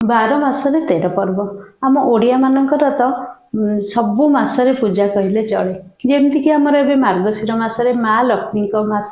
12 मासरे 13 पर्व आम ओडिया मानकर तो सबु मासरे पूजा कहले चले। जेमती कि आमर एबे मार्गशीर मासरे माँ लक्ष्मी मास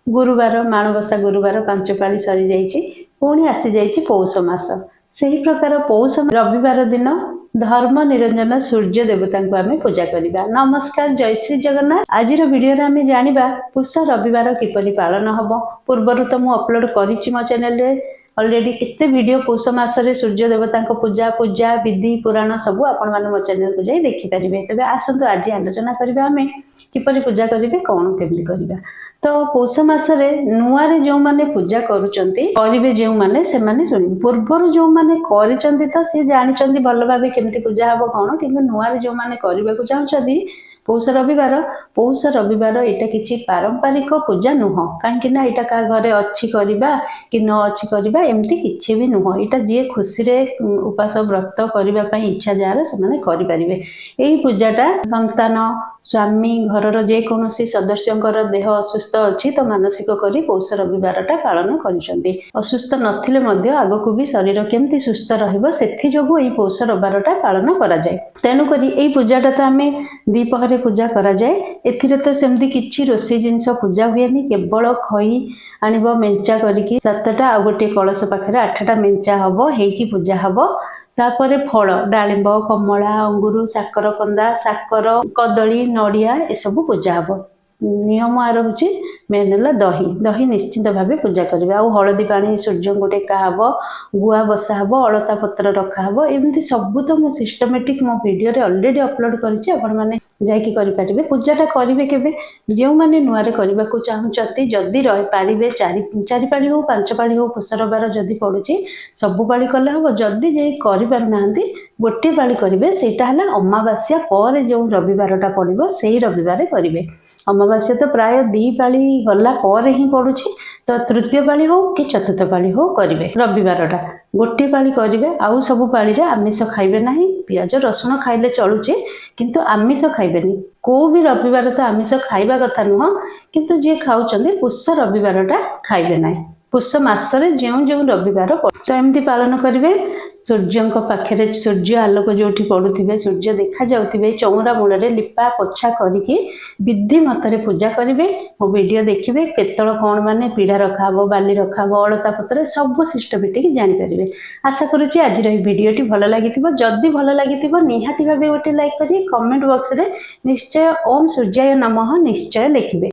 गुरुवार माणबसा गुरुवार 5 पाली सरी जाइछि पुणी आसी जाइछि पौष मास। सही प्रकार पौष रविवार दिन धर्म निरंजन सूर्य देवता को आम पूजा करवा। नमस्कार, जय श्री जगन्नाथ। आज वीडियो रे आम जानिबा पुष रविवार किपरि पालन हबो। पूर्वर तो मु अपलोड करिछि मो चैनल रे ऑलरेडी केते वीडियो पौष मासरे सूर्य देवता को पूजा पूजा विधि पुराण सब आपण माने मो चैनल को जाई देखि परिबे। तबे आसंतु आज आलोचना करबा आमे किपरि पूजा करिवे कोन केमि करबा। तो पौष मासरे नुआरे जो माने पूजा करूचंती करिवे जो माने से माने सुनि पूर्वर जो माने करिचंती त से जानिचंती भल भाबे केमति पूजा हबो कोन, किंतु नुआरे जो माने करिबा को चाहउचंती पौष रविवार एटा किछि पारंपरिक पूजा नुह। काहेकि ना एटा का घरे अच्छी करबा कि न अच्छी करबा एमती किछि भी नुह। एटा जे खुशी रे उपास व्रत करबा पई इच्छा जार से माने करि परिबे। एही पूजाटा संतान स्वामी घरर जे कोनोसी सदस्यंकर देह असुस्थ अछि तो मानसिक करी पौष रविवारटा पालन करिसंती। असुस्थ नथिले मध्य आगको भी शरीर केमती सुस्थ रहइबो सेथि जोगु एही पौष रविवारटा पालन करा जाय। तेनु करी एही पूजाटा त आमे दीपहरे पूजा करा जाय। एथिरे तो सेमती किछि रोसी जिंस पूजा हुएनी, केवल खई आनिबो मेंचा करिकी 7टा आ गोटे कलश पाखरे 8टा मेंचा हबो हेकी पूजा हबो। तापरे फल डालिंब कमला अंगुर साकर कंदा साकर कदली नड़िया ए सब पूजा हबो। नियम आर होची मेन दही दही निश्चित भावे पूजा करिवे। आ हळदी पानी सूर्य को टेका हबो, गुआ बसा हबो, अलता पत्र रखा हबो। एमती सब तो मो सिस्टमेटिक मो वीडियो रे ऑलरेडी अपलोड करिछि, आपण माने जाइकी करि परिबे। पूजाटा करिवे केबे जेउ माने नुआरे करबा को चाहुचती जदी रहि पारिबे 4 पाली हो 5 पाली हो पुष रविवार जदी पडुची सब पाली कले हबो। जदी जे करि पार नाहंती गोटे पाली करिवे, सेटा हला अमावास्या पर जो रविवारटा पड़िबो सेही रविवार करिवे। अमावास्या तो प्राय 2 पाली गला पर ही पड़ुची, तो तृतीय पाली हो कि चतुर्थ पाली हो करिवे। रविवारटा गोटे पाली करिवे, आउ सब पाली रे आमिष खाइबे नाही। पियाज रसुण खाइले चलुची किंतु आमिष खाइबेनी। को भी रविवार तो आमिष खाइबा कथा नुह, किंतु जे खाउचंदी पुष रविवारटा खाइबे नाही। पुष मासरे जेउ जेउ रविवार तो एमती पालन करिवे। सूर्य पाखे सूर्य आलोक जो पड़ुवे सूर्य देखा जाउथिबे चौरा मूल लिपा पोछा करिकी विधि मतरे पूजा करिवे। मो वीडियो देखिए केतल कौन माने पीढ़ा रखा हबो, बाली रखा हबो, अलता पत्र सब सिस्टमेटिक जानि परिबे। आशा करूची आज वीडियोटी भल लागिथिबो। जदि भल लागिथिबो निहाती भाबे गोटे लाइक करी कमेंट बॉक्स रे निश्चय ओम सूर्याय नमः निश्चय लिखिबे।